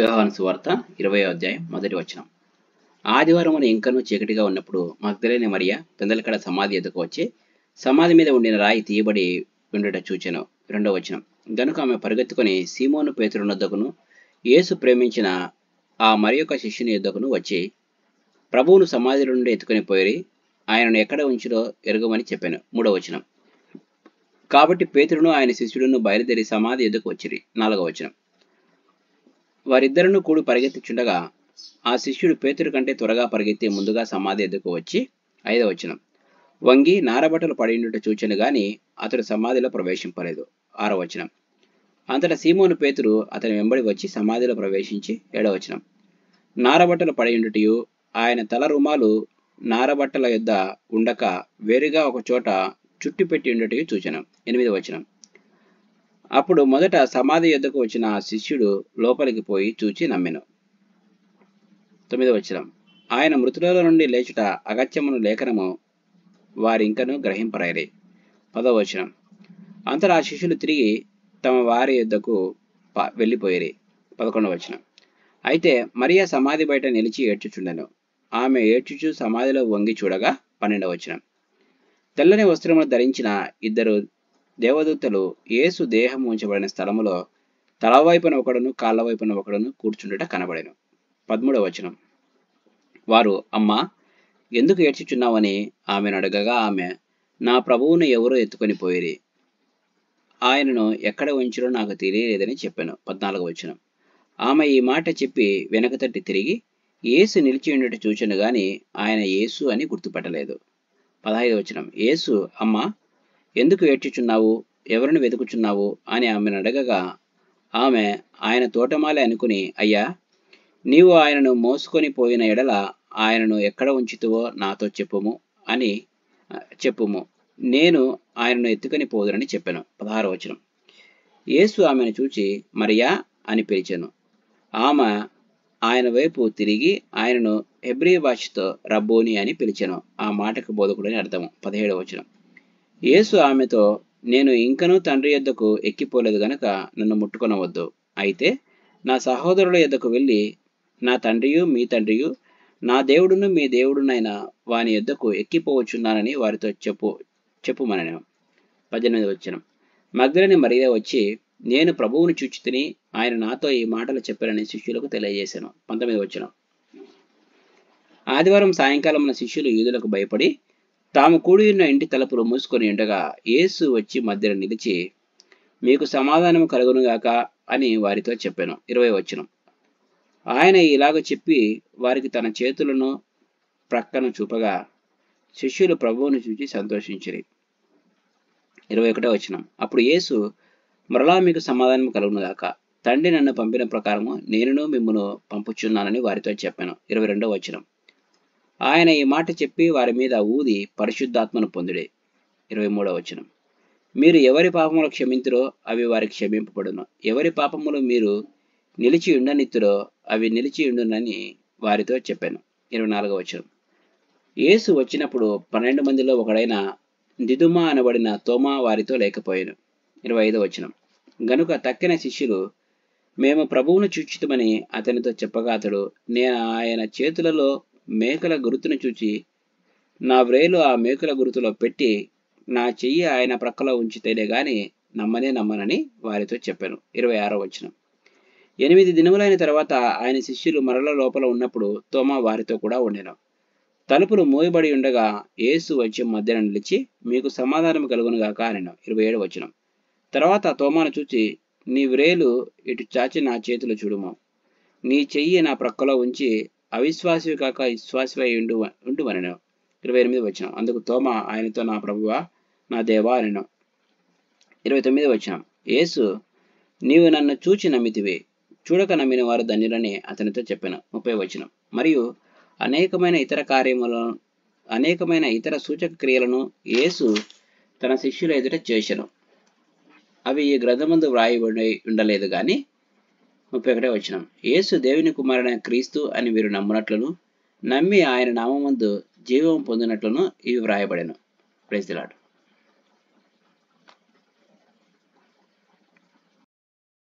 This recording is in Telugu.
యోహాను సువార్త 20వ అధ్యాయం మొదటి వచనం. ఆదివారమున ఇంకనూ చీకటిగా ఉన్నప్పుడు మగ్దలేని మరియ పెందలకడ సమాధి ఎదుకు వచ్చి సమాధి మీద ఉండిన రాయి తీయబడి ఉండుట చూచెను. 2వ వచనం. గనుక ఆమె పరిగెత్తుకొని సీమోను పేతురు యొద్దకును యేసు ప్రేమించిన ఆ మరియొక శిష్యుని యొద్దకును వచ్చి ప్రభువును సమాధి నుండి ఎత్తుకొని పోయి ఆయనను ఎక్కడ ఉంచిరో ఎరుగమని చెప్పాను. 3వ వచనం. కాబట్టి పేతురును ఆయన శిష్యుడును బయలుదేరి సమాధి ఎదుకు వచ్చిరి. 4వ వచనం. వారిద్దరును కూడి పరిగెత్తుచుండగా ఆ శిష్యుడు పేతురు కంటే త్వరగా పరిగెత్తి ముందుగా సమాధి ఎదుకు వచ్చి 5వ వచనం. వంగి నారబట్టలు పడియుండుట చూచెను గాని అతడు సమాధిలో ప్రవేశింపలేదు. 6వ వచనం. అంతటా సీమోను పేతురు అతని వెంబడి వచ్చి సమాధిలో ప్రవేశించి 7వ వచనం. నారబట్టలు పడియుండుటయు ఆయన తల రుమాలు నారబట్టల యొద్ద ఉండక వేరుగా ఒక చోట చుట్టి పెట్టి ఉండుటయు చూచెను. 8వ వచనం. అప్పుడు మొదట సమాధి యొద్దకు వచ్చిన ఆ శిష్యుడు లోపలికి పోయి చూచి నమ్మెను. 9వ వచనం. ఆయన మృతులలో నుండి లేచుట అగత్యమును లేఖనము వారింకను గ్రహింపరైరి. 10వ వచనం. అంతటా ఆ శిష్యులు తిరిగి తమ వారి యొద్దకు వెళ్ళిపోయిరి. 11వ వచనం. అయితే మరియ సమాధి బయట నిలిచి ఏడ్చుచుండెను. ఆమె ఏడ్చుచు సమాధిలో వంగి చూడగా 12వ వచనం. తెల్లని వస్త్రములు ధరించిన ఇద్దరు దేవదూతలు యేసు దేహం ఉంచబడిన స్థలములో తలవైపున ఒకడును కాళ్ళ వైపున ఒకడును కూర్చుండుట కనబడెను. 13వ వచనం. వారు అమ్మా ఎందుకు ఏడ్చుచున్నావని ఆమెను అడగగా ఆమె నా ప్రభువును ఎవరో ఎత్తుకొని పోయిరి, ఆయనను ఎక్కడ ఉంచిరో నాకు తెలియలేదని చెప్పాను. 14వ వచనం. ఆమె ఈ మాట చెప్పి వెనక తట్టి తిరిగి యేసు నిలిచి ఉండుట చూచెను గాని ఆయన యేసు అని గుర్తుపట్టలేదు. 15వ వచనం. యేసు అమ్మా ఎందుకు ఏడ్చుచున్నావు, ఎవరిని వెతుకుచున్నావు అని ఆమెను అడగగా ఆమె ఆయన తోటమాలే అనుకుని అయ్యా నీవు ఆయనను మోసుకొని పోయిన ఎడల ఆయనను ఎక్కడ ఉంచితువో నాతో చెప్పుము నేను ఆయనను ఎత్తుకొని పోదునని చెప్పాను. 16వ వచనం. యేసు ఆమెను చూచి మరియా అని పిలిచెను. ఆమె ఆయన వైపు తిరిగి ఆయనను హెబ్రీ భాషతో రబ్బోని అని పిలిచెను. ఆ మాటకు బోధకుడని అర్థము. 17వ వచనం. యేసు ఆమెతో నేను ఇంకనూ తండ్రి యొద్దకు ఎక్కిపోలేదు గనక నన్ను ముట్టుకొనవద్దు. అయితే నా సహోదరుల యొద్దకు వెళ్ళి నా తండ్రియు మీ తండ్రియు నా దేవుడును మీ దేవుడునైన వాని యొద్దకు ఎక్కిపోవచ్చున్నానని వారితో చెప్పుమనెను. 18వ వచనం. మగ్దలేని మరియ వచ్చి నేను ప్రభువును చూచి తిని ఆయన నాతో ఈ మాటలు చెప్పారని శిష్యులకు తెలియజేశాను. 19వ వచనం. ఆదివారం సాయంకాలమున శిష్యులు యూదులకు భయపడి తాము కూడి ఉన్న ఇంటి తలుపులు మూసుకొని ఉండగా యేసు వచ్చి మధ్యలో నిలిచి మీకు సమాధానము కలుగునుగాక అని వారితో చెప్పాను. 20వ వచనం. ఆయన ఇలాగ చెప్పి వారికి తన చేతులను ప్రక్కను చూపగా శిష్యులు ప్రభువును చూచి సంతోషించిరి. 21వ వచనం. అప్పుడు యేసు మరలా మీకు సమాధానం కలుగునుగాక, తండ్రి నన్ను పంపిన ప్రకారము నేనును మిమ్మును పంపుచున్నానని వారితో చెప్పాను. 22వ వచనం. ఆయన ఈ మాట చెప్పి వారి మీద ఊది పరిశుద్ధాత్మను పొందుడే. 23వ వచనం. మీరు ఎవరి పాపములు క్షమింతురో అవి వారికి క్షమింపబడును, ఎవరి పాపములు మీరు నిలిచి ఉండనిత్తురో అవి నిలిచి ఉండునని వారితో చెప్పాను. 24వ వచనం. యేసు వచ్చినప్పుడు 12 మందిలో ఒకడైన దిదుమా అనబడిన తోమా వారితో లేకపోయాను. 25వ వచనం. గనుక తక్కిన శిష్యులు మేము ప్రభువును చూచితమని అతనితో చెప్పగా అతడు నేను ఆయన చేతులలో మేకల గురుతును చూచి నా వ్రేలు ఆ మేకల గురుతులో పెట్టి నా చెయ్యి ఆయన ప్రక్కలో ఉంచితేనే గాని నమ్మనని వారితో చెప్పాను. 26వ వచనం. 8 దినములైన తర్వాత ఆయన శిష్యులు మరల లోపల ఉన్నప్పుడు తోమా వారితో కూడా ఉండెను. తలుపులు మూయబడి ఉండగా యేసు వచ్చి మధ్యన నిలిచి మీకు సమాధానం కలుగునుగాక అనెను. 27వ వచనం. తర్వాత తోమాను చూచి నీ వ్రేలు ఇటు చాచి నా చేతులు చూడుము, నీ చెయ్యి నా ప్రక్కలో ఉంచి అవిశ్వాసివి కాక విశ్వాసివై ఉండుమనెను. 28వ వచనం. అందుకు తోమా ఆయనతో నా ప్రభువా నా దేవా అనెను. 29వ వచనం. యేసు నీవు నన్ను చూచి నమ్మితివి, చూడక నమ్మిన వారు ధన్యులని అతనితో చెప్పాను. 30వ వచనం. మరియు అనేకమైన ఇతర సూచక క్రియలను యేసు తన శిష్యుల ఎదుట చేసెను. అవి ఈ గ్రంథమందు వ్రాయబడి ఉండలేదు గాని 31వ వచనం. యేసు దేవుని కుమారుడైన క్రీస్తు అని మీరు నమ్మునట్లును నమ్మి ఆయన నామమందు జీవం పొందినట్లును ఇవి వ్రాయబడెను. Praise the lord.